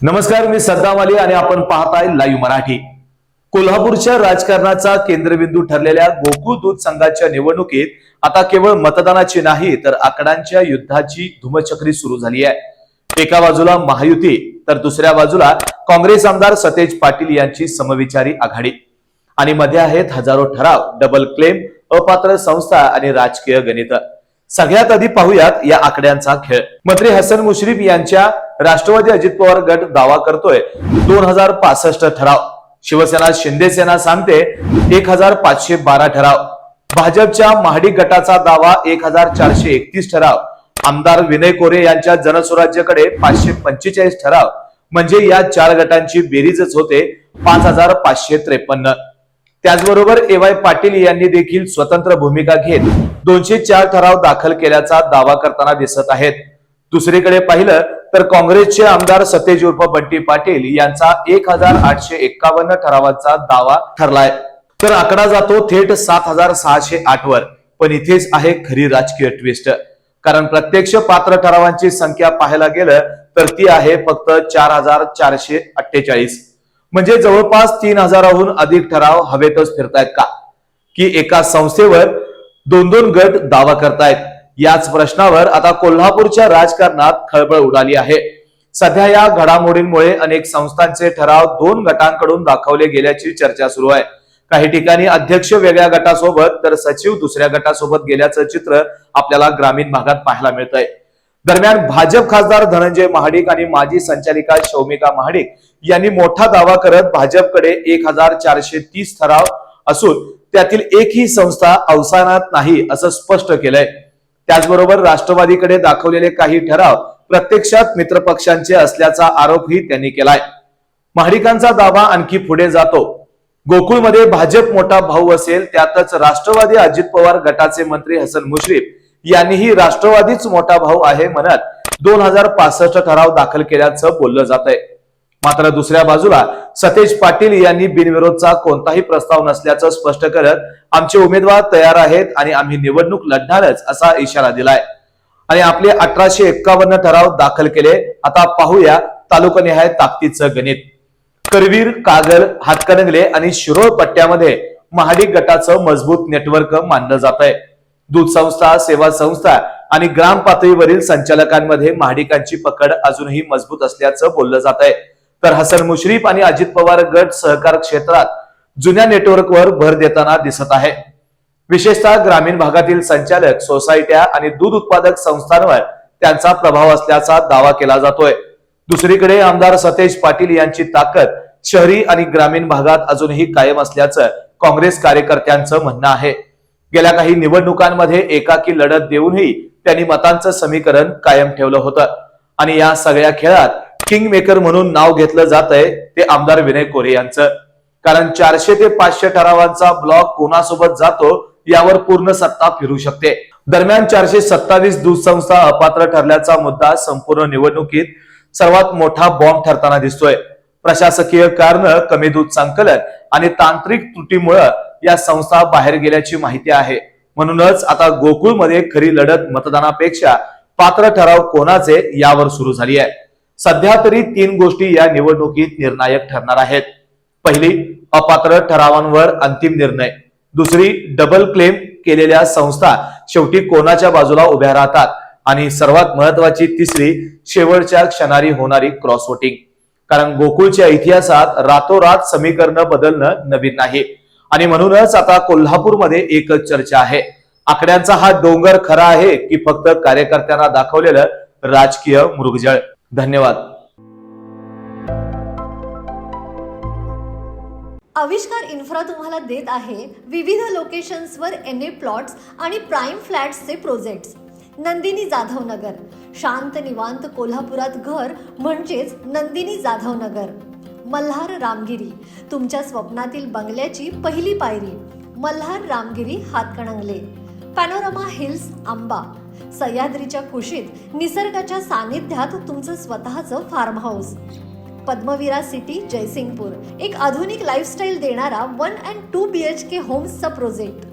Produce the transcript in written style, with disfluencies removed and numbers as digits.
नमस्कार, मी सद्दाम अली आणि आपण पाहताय लाईव्ह मराठी. कोल्हापूरच्या राजकारणाचा केंद्रबिंदू ठरलेल्या गोकुळ दूध संघाच्या निवडणुकीत आता केवळ मतदानाची नाही तर आकड्यांच्या युद्धाची धुमचक्री सुरू झाली आहे. एका बाजूला महायुती तर दुसऱ्या बाजूला काँग्रेस आमदार सतेज पाटील यांची समविचारी आघाडी आणि मध्ये आहेत हजारो ठराव, डबल क्लेम, अपात्र संस्था आणि राजकीय गणित. सगळ्यात आधी पाहूयात या आकड्यांचा खेळ. मंत्री हसन मुश्रीफ यांच्या राष्ट्रवादी अजित पवार गट दावा करतोय 2065 ठराव. शिवसेना शिंदे सेना सांगते 1512 ठराव. भाजपच्या महाडी गटाचा दावा 1431 ठराव. आमदार विनय कोरे यांच्या जनसुराज्यकडे 545 ठराव. म्हणजे या चार गटांची बेरीजच होते 5553. त्याचबरोबर ए.वाय. पाटील यांनी देखील स्वतंत्र भूमिका घेत 204 ठराव दाखल केल्याचा दावा करताना दिसत आहेत. दुसरीकडे पाहिलं तर काँग्रेसचे आमदार सतेज उर्फ बंटी पाटील यांचा 1851 ठरावाचा दावा ठरलाय. तर आकडा जातो थेट 7608 वर. पण इथेच आहे खरी राजकीय ट्विस्ट. कारण प्रत्यक्ष पात्र ठरावांची संख्या पाहायला गेलं तर ती आहे फक्त 4448. म्हणजे जवळपास 3000हून अधिक ठराव हवेतच फिरतायत का, की एका संस्थेवर दोन दोन गट दावा करतायत? याच प्रश्नावर आता कोल्हापूरच्या राजकारणात खळबळ उडाली आहे. सध्या या घडामोडींमुळे अनेक संस्थांचे ठराव दोन गटांकडून दाखवले गेल्याची चर्चा सुरू आहे. काही ठिकाणी अध्यक्ष वेगळ्या गटासोबत तर सचिव दुसऱ्या गटासोबत गेल्याचं चित्र आपल्याला ग्रामीण भागात पाहायला मिळतंय. दरम्यान भाजप खासदार धनंजय महाडिक आणि माजी संचालिका शौमिका महाडिक यांनी मोठा दावा करत भाजपकडे 1430 ठराव असून त्यातील एकही संस्था अवसानात नाही असं स्पष्ट केलंय. त्याचबरोबर राष्ट्रवादीकडे दाखवलेले काही ठराव प्रत्यक्षात मित्रपक्षांचे असल्याचा आरोपही त्यांनी केलाय. महाडिकांचा दावा आणखी पुढे जातो. गोकुळमध्ये भाजप मोठा भाऊ असेल त्यातच राष्ट्रवादी अजित पवार गटाचे मंत्री हसन मुश्रीफ यांनीही राष्ट्रवादीच मोठा भाऊ आहे म्हणत 2065 ठराव दाखल केल्याचं बोललं जात आहे. मात्र दुसऱ्या बाजूला सतेज पाटील यांनी बिनविरोधचा कोणताही प्रस्ताव नसल्याचं स्पष्ट करत आमचे उमेदवार तयार आहेत आणि आम्ही निवडणूक लढणारच असा इशारा दिलाय आणि आपले 1851 ठराव दाखल केले. आता पाहूया तालुकानिहाय ताकदीचं गणित. करवीर, कागल, हातकणंगले आणि शिरोळ पट्ट्यामध्ये महाडिक गटाचं मजबूत नेटवर्क मानलं जात आहे. दूध संस्था, सेवा संस्था आणि ग्राम पातळीवरील संचालकांमध्ये महाडिकांची पकड अजूनही मजबूत असल्याचं बोललं जात आहे. तर हसन मुश्रीफ आणि अजित पवार गट सहकार क्षेत्रात जुन्या नेटवर्कवर भर देताना दिसत आहे. विशेषतः ग्रामीण भागातील संचालक, सोसायट्या आणि दूध उत्पादक संस्थांवर त्यांचा प्रभाव असल्याचा दावा केला जातोय. दुसरीकडे आमदार सतेज पाटील यांची ताकद शहरी आणि ग्रामीण भागात अजूनही कायम असल्याचं काँग्रेस कार्यकर्त्यांचं म्हणणं आहे. गेल्या काही निवडणुकांमध्ये एकाकी लढत देऊनही त्यांनी मतांचं समीकरण कायम ठेवलं होतं आणि या सगळ्या खेळात किंग मेकर म्हणून नाव घेतलं जात आहे ते आमदार विनय कोरे यांचं. कारण 400 ते 500 ठरावांचा ब्लॉक कोणासोबत जातो यावर पूर्ण सत्ता फिरू शकते. दरम्यान 427 दूध संस्था अपात्र ठरल्याचा मुद्दा संपूर्ण निवडणुकीत सर्वात मोठा बॉम्ब ठरताना दिसतोय. प्रशासकीय कारण, कमी दूध संकलन आणि तांत्रिक त्रुटीमुळे या संस्था बाहेर गेल्याची माहिती आहे. म्हणूनच आता गोकुळमध्ये खरी लढत मतदानापेक्षा पात्र ठराव कोणाचे यावर सुरू झाली आहे. सध्या तरी 3 गोष्टी या निवडणुकीत निर्णायक ठरणार आहेत. पहिली, अपात्र ठरावांवर अंतिम निर्णय. दुसरी, डबल क्लेम केलेल्या संस्था शेवटी कोणाच्या बाजूला उभ्या राहतात. आणि सर्वात महत्वाची तिसरी, शेवटच्या क्षणारी होणारी क्रॉस वोटिंग. कारण गोकुळच्या इतिहासात रातोरात समीकरण बदलणं नवीन नाही आणि म्हणूनच आता कोल्हापूरमध्ये एकच चर्चा आहे, आकड्यांचा हा डोंगर खरा आहे की फक्त कार्यकर्त्यांना दाखवलेलं राजकीय मृगजळ. धन्यवाद. आविष्कार इन्फ्रा तुम्हाला देत आहे विविध लोकेशन्सवर NA प्लॉट्स आणि प्राईम फ्लॅट्सचे प्रोजेक्ट्स. नंदिनी जाधव नगर, शांत निवांत कोल्हापुरात घर म्हणजेच नंदिनी जाधव नगर. मल्हार रामगिरी, तुमच्या स्वप्नातील बंगल्याची पहिली पायरी. मल्हार रामगिरी, हातकणंगले. Panorama hills, Amba. सह्याद्रीच्या कुशीत निसर्गाच्या सानिध्यात तुमचं स्वतःचं farm house. Padmaveera city, Jaysingpur, एक आधुनिक लाईफस्टाईल देणारा 1 and 2 BHK होम्सचा प्रोजेक्ट.